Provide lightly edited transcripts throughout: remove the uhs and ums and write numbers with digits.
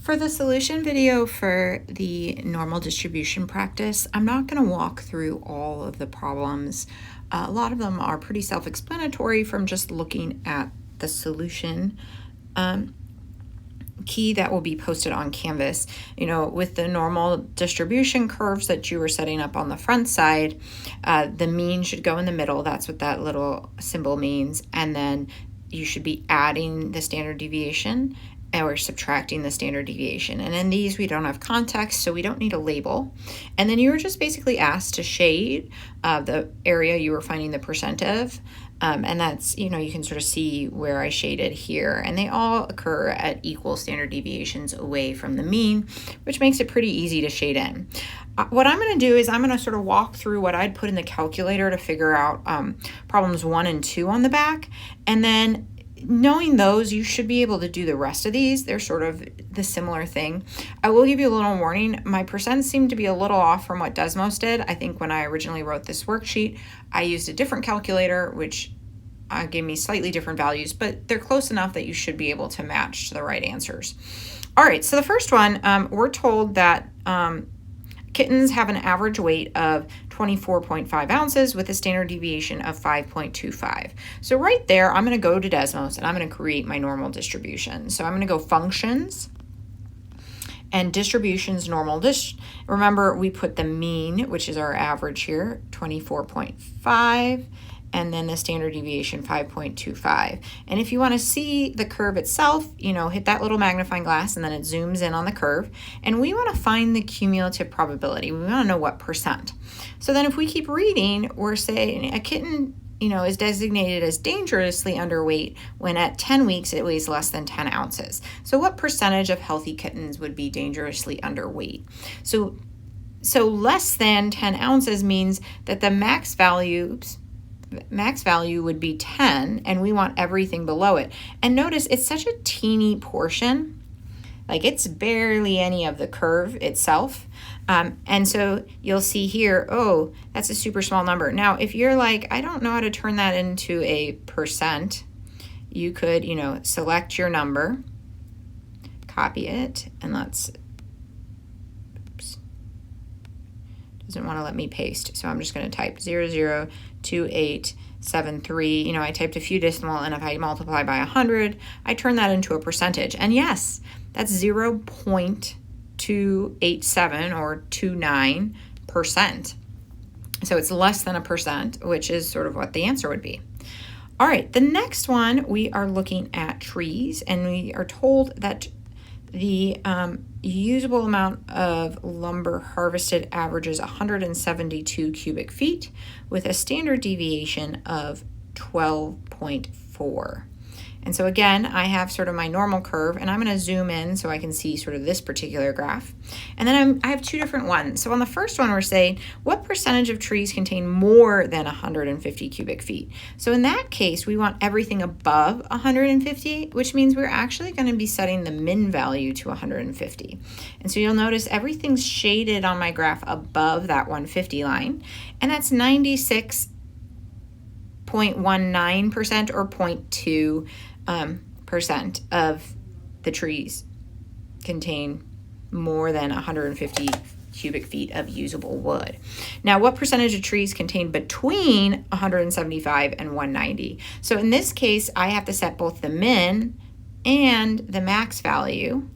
For the solution video for the normal distribution practice, I'm not going to walk through all of the problems. A lot of them are pretty self-explanatory from just looking at the solution key that will be posted on Canvas. With the normal distribution curves that you were setting up on the front side, the mean should go in the middle. That's what that little symbol means. And then you should be adding the standard deviation or subtracting the standard deviation. And in these, we don't have context, so we don't need a label. And then you were just basically asked to shade the area you were finding the percent of. And that's, you can sort of see where I shaded here. And they all occur at equal standard deviations away from the mean, which makes it pretty easy to shade in. What I'm going to do is I'm going to sort of walk through what I'd put in the calculator to figure out problems 1 and 2 on the back. And then knowing those, you should be able to do the rest of these. They're sort of the similar thing. I will give you a little warning. My percents seem to be a little off from what Desmos did. I think when I originally wrote this worksheet, I used a different calculator, which gave me slightly different values, but they're close enough that you should be able to match to the right answers. All right, so the first one, we're told that kittens have an average weight of 24.5 ounces with a standard deviation of 5.25. So right there, I'm going to go to Desmos and I'm going to create my normal distribution. So I'm going to go functions and distributions normal. Remember, we put the mean, which is our average here, 24.5. and then the standard deviation 5.25. And if you want to see the curve itself, hit that little magnifying glass and then it zooms in on the curve. And we want to find the cumulative probability. We want to know what percent. So then if we keep reading, we're saying a kitten, is designated as dangerously underweight when at 10 weeks it weighs less than 10 ounces. So what percentage of healthy kittens would be dangerously underweight? So less than 10 ounces means that the max value would be 10, and we want everything below it. And notice it's such a teeny portion, like it's barely any of the curve itself. And so you'll see here, oh, that's a super small number. Now, if you're like, I don't know how to turn that into a percent, you could, select your number, copy it, and doesn't want to let me paste. So I'm just going to type 002873. I typed a few decimal, and if I multiply by 100, I turn that into a percentage. And yes, that's 0.287 or 29%. So it's less than a percent, which is sort of what the answer would be. All right, the next one, we are looking at trees, and we are told that the usable amount of lumber harvested averages 172 cubic feet with a standard deviation of 12.4. And so again, I have sort of my normal curve, and I'm going to zoom in so I can see sort of this particular graph. And then I have two different ones. So on the first one, we're saying, what percentage of trees contain more than 150 cubic feet? So in that case, we want everything above 150, which means we're actually going to be setting the min value to 150. And so you'll notice everything's shaded on my graph above that 150 line, and that's 96.19% or 0.2 percent of the trees contain more than 150 cubic feet of usable wood. Now, what percentage of trees contain between 175 and 190? So in this case, I have to set both the min and the max value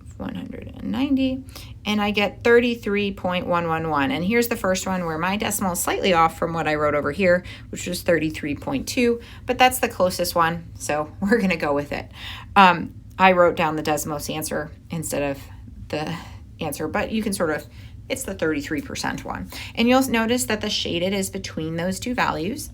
of 190, and I get 33.111. And here's the first one where my decimal is slightly off from what I wrote over here, which was 33.2, but that's the closest one, so we're going to go with it. I wrote down the Desmos answer instead of the answer, but you can it's the 33% one. And you'll notice that the shaded is between those two values.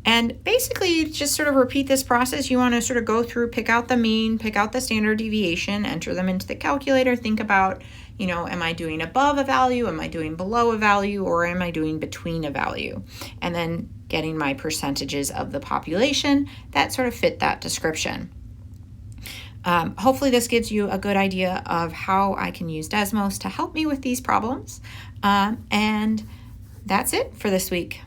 And basically, you just sort of repeat this process. You want to sort of go through, pick out the mean, pick out the standard deviation, enter them into the calculator, think about, am I doing above a value, am I doing below a value, or am I doing between a value? And then getting my percentages of the population that sort of fit that description. Hopefully this gives you a good idea of how I can use Desmos to help me with these problems. And that's it for this week.